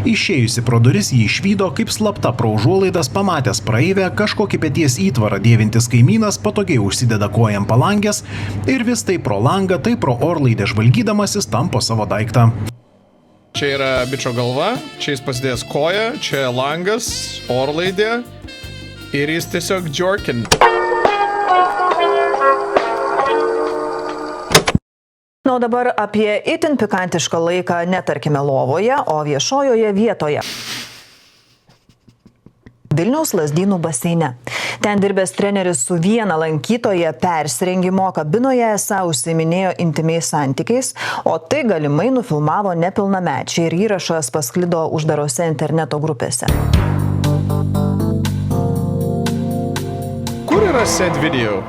Išėjusi pro duris jį išvydo, kaip slapta pro užuolaidas pamatęs praeivę, kažkokį peties įtvarą dėvintis kaimynas patogiai užsideda kojam palangės ir vis tai pro langą, tai pro orlaidę žvalgydamasis tampo savo daiktą. Čia yra bičio galva, čia jis pasidėjęs koją, čia langas, orlaidė ir jis tiesiog jorkin. Na, o dabar apie itin pikantišką laiką netarkime lovoje, o viešojoje vietoje. Vilniaus Lazdynų baseine. Ten dirbęs treneris su viena lankytoja persirengimo kabinoje esą užsiiminėjo intymiais santykiais, o tai galimai nufilmavo nepilnamečiai ir įrašas pasklido uždarose interneto grupėse. Kur yra set video?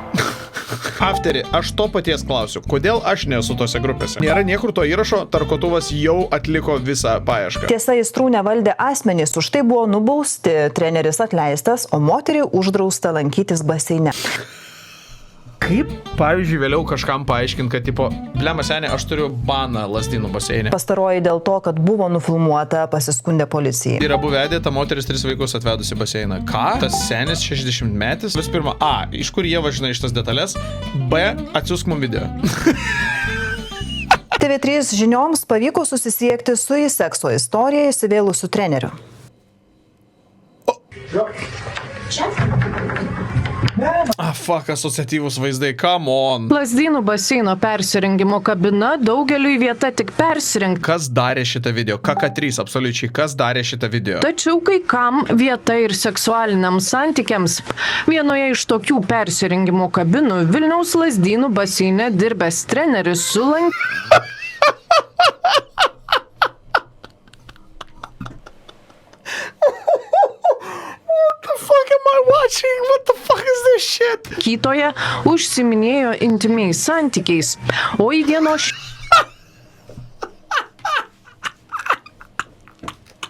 Afterį, aš to paties klausiu. Kodėl aš nesu tose grupėse? Nėra niekur to įrašo, Tarkotuvas jau atliko visą paiešką. Tiesa, aistrų nevaldė asmenys, už tai buvo nubausti, treneris atleistas, o moteriai uždrausta lankytis baseine. Kaip, pavyzdžiui, vėliau kažkam paaiškint, kad, tipo, blema senė, aš turiu baną Lazdynų baseine. Pastaroji dėl to, kad buvo nufilmuota, pasiskundė policijai. Ir abu vedė, ta moteris 3 vaikus atvedusi baseiną. Ką? Tas senis 60 metis? Vis pirma, A, iš kur jie važina iš tas detalės? B, atsiųsk mum video. TV3 žinioms pavyko susisiekti su į sekso istoriją įsivėlusiu treneriu. Fuck, asociatyvūs vaizdai, come on. Lazdynų baseino persirengimo kabina daugeliui vieta tik persirengti. Kas darė šitą video? KK3, absoliučiai, kas darė šitą video? Tačiau kai kam vieta ir seksualiniams santykiams. Vienoje iš tokių persirengimo kabinų Vilniaus Lazdynų baseine dirbęs treneris sulankė. What the fuck is this shit? Kytoje užsiminėjo intymiais santykiais, o į dienos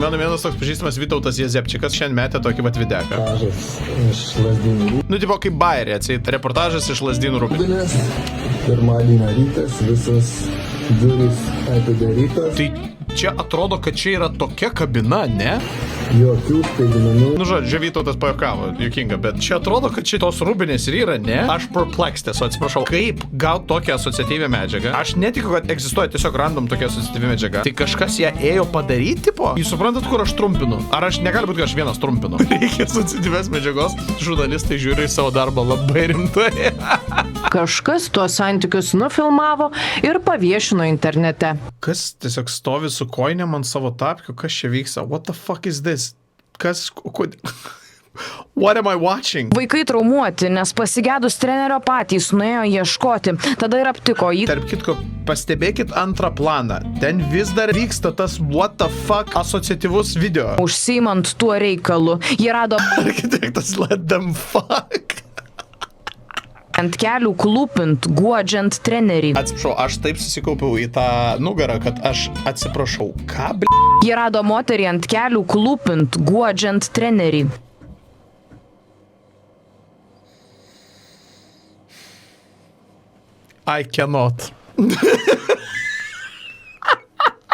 Mano vienas toks pažįstamas Vytautas Jezepčikas šiandien metė tokį vat videką. Iš Lazdynų. Nu, tipo, kaip bairė, atseit, reportažas iš Lazdynų rūpinės. Pirmadienio rytas, visas durys atidarytas. Tai čia atrodo, kad čia yra tokia kabina, ne? Jokių staigmenų. Nu, žodžiu, Vytautas pajuokavo, juokinga, bet čia atrodo, kad šitos rūbinės ir yra, ne? Aš perplexed esu, atsiprašau, kaip gauti tokią asociatyvią medžiagą? Aš netikiu, kad egzistuoja tiesiog random tokia asociatyvi medžiaga. Tai kažkas ją ėjo padaryti, tipo? Jūs suprantat, kur aš trumpinu? Ar aš negali būti, kad aš vienas trumpinu? Reikia asociatyvės medžiagos, žurnalistai žiūri į savo darbą labai rimtai. kažkas tuos santykius nufilmavo ir paviešino internete. Kas tiesiog stovi su kojinėm ant savo tapkių? Kas čia vyksta? What the fuck is this? Kas... What am I watching? Vaikai traumuoti, nes pasigedus trenerio patys nuėjo ieškoti, tada ir aptiko jį. Tarp kitko, pastebėkit antrą planą. Ten vis dar vyksta tas what the fuck asociatyvus video. Užsiimant tuo reikalu, jie rado Architektas let them fuck. ant kelių klūpint, guodžiant trenerį. Atsiprašau, aš taip susikaupiau į tą nugarą, kad aš atsiprašau. Ką, bl***? Jie rado moterį ant kelių klūpint, guodžiant trenerį. I cannot.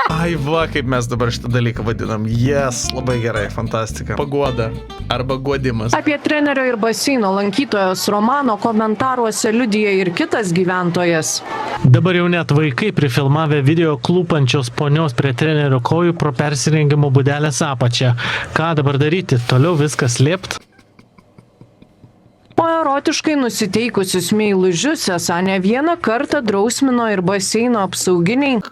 Ai va, kaip mes dabar šitą dalyką vadinam. Yes, labai gerai, fantastika. Paguoda arba guodimas. Apie trenerio ir baseino lankytojos romano komentaruose liudija ir kitas gyventojas. Dabar jau net vaikai prifilmavę video klūpančios ponios prie trenerio kojų pro persirengimo būdelės apačią. Ką dabar daryti? Toliau viskas slėpt? O erotiškai nusiteikusius meilužius esą ne vieną kartą drausmino ir baseino apsauginiai.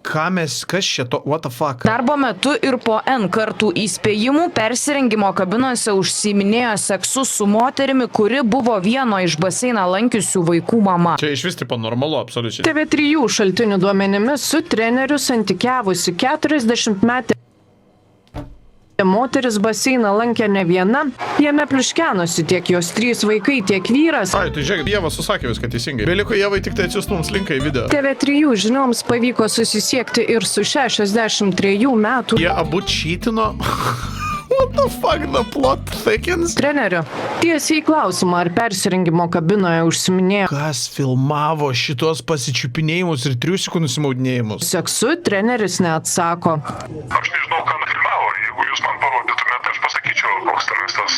Kas čia to, what the fuck? Darbo metu ir po N kartų įspėjimų persirengimo kabinose užsiiminėjo seksu su moterimi, kuri buvo vieno iš baseiną lankiusių vaikų mama. Čia iš vis tipo normalu, absoliučiai. TV3 šaltinių duomenimis su treneriu santykiavusi 40 metį. Moteris baseiną lankė ne viena, jame pliuškenosi tiek jos 3 vaikai, tiek vyras. Ai, tai žiūrėk, Ieva susakė viską teisingai. Beliko Ievai tik tai atsiųst mums linką į video. TV3 žinioms pavyko susisiekti ir su 63 metų. Jie abu čytino. What the fuck, the plot thickens? Treneriu, tiesiai į klausimą, ar persirengimo kabinoje užsiminėjo Kas filmavo šitos pasičiupinėjimus ir triusikų nusimaudinėjimus? seksu, treneris neatsako. Aš nežinau, ką nufilmavo. Jeigu jūs man parodytumėte, aš pasakyčiau, koks ten tas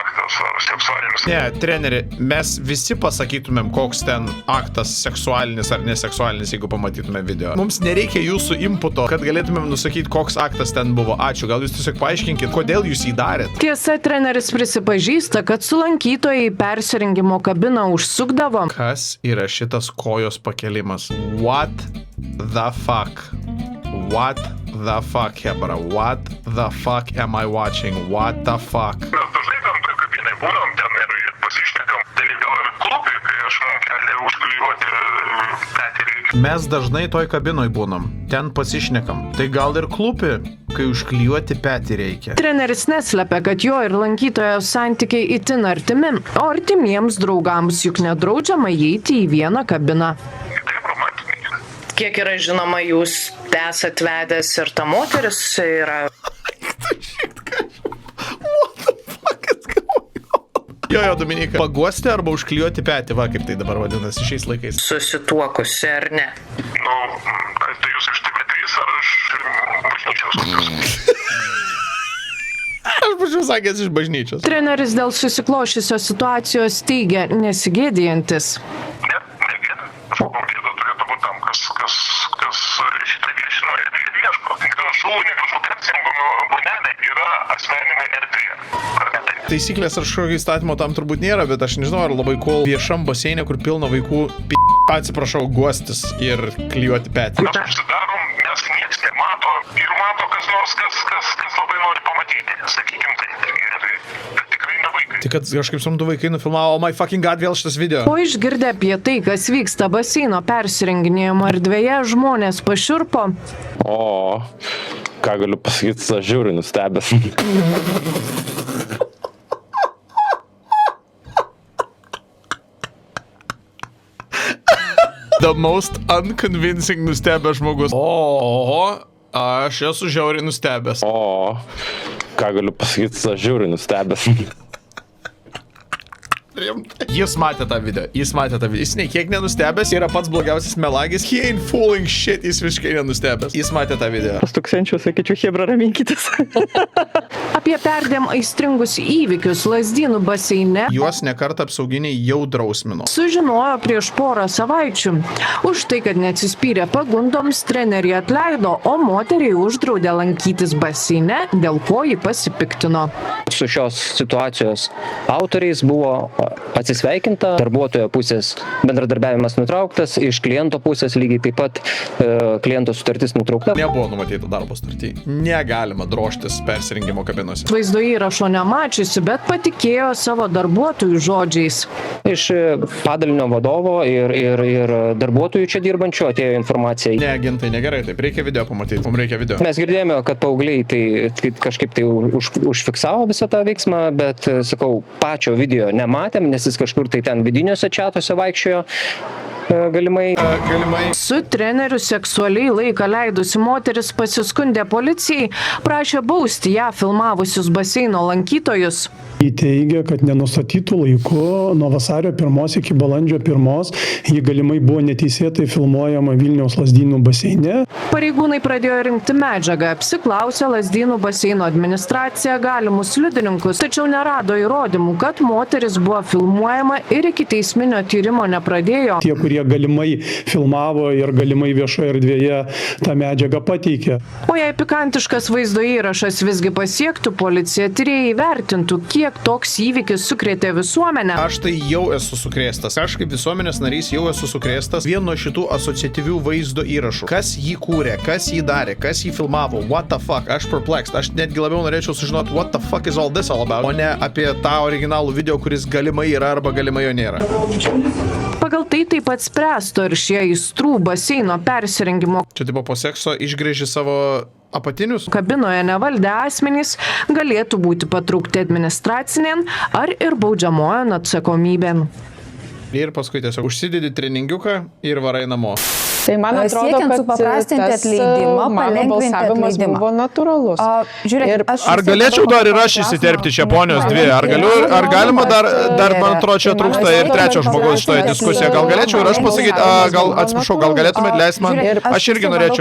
aktas ar seksualinis. Ne, treneri, mes visi pasakytumėm, koks ten aktas seksualinis ar neseksualinis, jeigu pamatytumėm video. Mums nereikia jūsų inputo, kad galėtumėm nusakyti, koks aktas ten buvo. Ačiū, gal jūs tiesiog paaiškinkit, kodėl jūs jį darėt? Tiesa, treneris prisipažįsta, kad su lankytojai persirengimo kabiną užsukdavo. Kas yra šitas kojos pakelimas? What the fuck? What the fuck, Hebra? What the fuck am I watching? What the fuck? Mes dažnai tam toj kabinai būnam ten ir pasišnekam. Tai gal ir klubai, kai aš man kelią užklijuoti petį reikia. Mes dažnai toj kabinoj būnam, ten pasišnekam. Tai gal ir klupi, kai užklijuoti petį reikia. Treneris neslepia, kad jo ir lankytojo santykiai itin artimi, o artimiems draugams juk nedraudžiama įeiti į vieną kabiną. Taip romantiniai. Kiek yra žinoma, jūs esat vedęs ir ta moteris yra... Jo, Dominika, paguosti arba užklijuoti petį, va kaip tai dabar vadinasi šiais laikais. susituokusi ar ne. Nu, tai jūs iš TV3 ar iš bažnyčios? Aš pačiu sakęs iš bažnyčios. Treneris dėl susiklošusios situacijos teigia nesigėdijantis. Ne, negėda. Aš manau, gėda turėtų būti tam, kas šitą viešino ir ieško. Šūnė kažkokia atsimgumo būnelė yra asmeninė erdvė. Taisyklės ar kažkokio įstatymo tam turbūt nėra, bet aš nežinau, ar labai cool viešam baseinė, kur pilna vaikų atsiprašau, guostis ir klijuoti petį. Mes užsidarom, nes nieks nemato ir mato kas nors, kas labai nori pamatyti. Sakykim tai. Bet tikrai ne vaikai. Tik kad kažkaip suprantu, vaikai nufilmavo, oh my fucking god, vėl šitas video. O išgirdę apie tai, kas vyksta baseino persirenginėjimo erdvėje, žmonės pašiurpo. O, ką galiu pasakyti, aš žiūriu nustebęs. The most unconvincing nustebęs žmogus. O, aš esu žiauriai nustebęs. O, ką galiu pasakyti, aš žiūriu nustebęs. Jis matė tą video. Jis nei kiek nenustebęs, yra pats blogiausias melagis. He ain't fooling shit, jis visiškai nenustebęs. Jis matė tą video. Tūkstančių, sakyčiau, Hebra, raminkitės. Apie perdėm aistringus įvykius Lazdynų baseine Juos nekartą apsauginiai jau drausmino. sužinojo prieš porą savaičių. Už tai, kad neatsispyrė pagundoms, trenerį atleido, o moteriai uždraudė lankytis baseine, dėl ko ji pasipiktino. Su šios situacijos autoriais buvo atsisveikinta, darbuotojo pusės bendradarbiavimas nutrauktas, iš kliento pusės lygiai taip pat kliento sutartis nutraukta. Nebuvo numatyta darbo sutartį. Negalima drožtis persirengimo kabinose. Vaizdo įrašo nemačiusi, bet patikėjo savo darbuotojų žodžiais. Iš padalinio vadovo ir darbuotojų čia dirbančių atėjo informacija. Ne, agentai, negerai, taip reikia video pamatyti. Mums reikia video. Mes girdėjome, kad paaugliai tai kažkaip tai užfiksavo visą tą veiksmą, bet, sakau, pačio video nematėm, nes jis kažkur tai ten vidiniuose čatuose vaikščiojo. Galimai. Su treneriu seksualiai laiką leidusi moteris pasiskundė policijai, prašė bausti ją filmavusius baseino lankytojus. Ji teigia, kad nenustatytų laiku nuo vasario 1 iki balandžio 1 ji galimai buvo neteisėtai filmuojama Vilniaus Lazdynų baseine. Pareigūnai pradėjo rinkti medžiagą, apsiklausė Lazdynų baseino administraciją galimus liudininkus, tačiau nerado įrodymų, kad moteris buvo filmuojama ir iki teisminio tyrimo nepradėjo. Tie, kurie galimai filmavo ir galimai viešoje erdvėje tą medžiagą pateikė. O jei pikantiškas vaizdo įrašas visgi pasiektų policiją, tyrėjai vertintų, kiek toks įvykis sukrėtė visuomenę. Aš tai jau esu sukrėstas. Aš kaip visuomenės narys jau esu sukrėstas vieno šitų asociatyvių vaizdo įrašų. Kas jį kūrė, kas jį darė, kas jį filmavo, what the fuck, aš perplexed. Aš netgi labiau norėčiau sužinoti, what the fuck is all this all about, o ne apie tą originalų video, kuris galimai yra arba galimai jo nėra. Pagal tai taip pat spręsto ir šie aistrų baseino persirengimo Čia tipo po sekso išgrėži savo apatinius? Kabinoje nevaldę asmenys galėtų būti patraukti administracinėn ar ir baudžiamojon atsakomybėn. Ir paskui tiesiog užsidedi treningiuką ir varai namo. Tai man atrodo, siekiant kad supaprastinti tas atleidimą, mano palengvinti balsavimas atleidimą. buvo natūralus. Žiūrėk, Ar galėčiau dar ir aš įsiterpti čia ponios dvi? Ar galima dar, man atrodo, čia trūksta ir trečio žmogaus šitoje diskusijoje. Gal galėčiau ir aš pasakyti, gal atsiprašau, gal galėtumėt leisti man? Aš irgi norėčiau.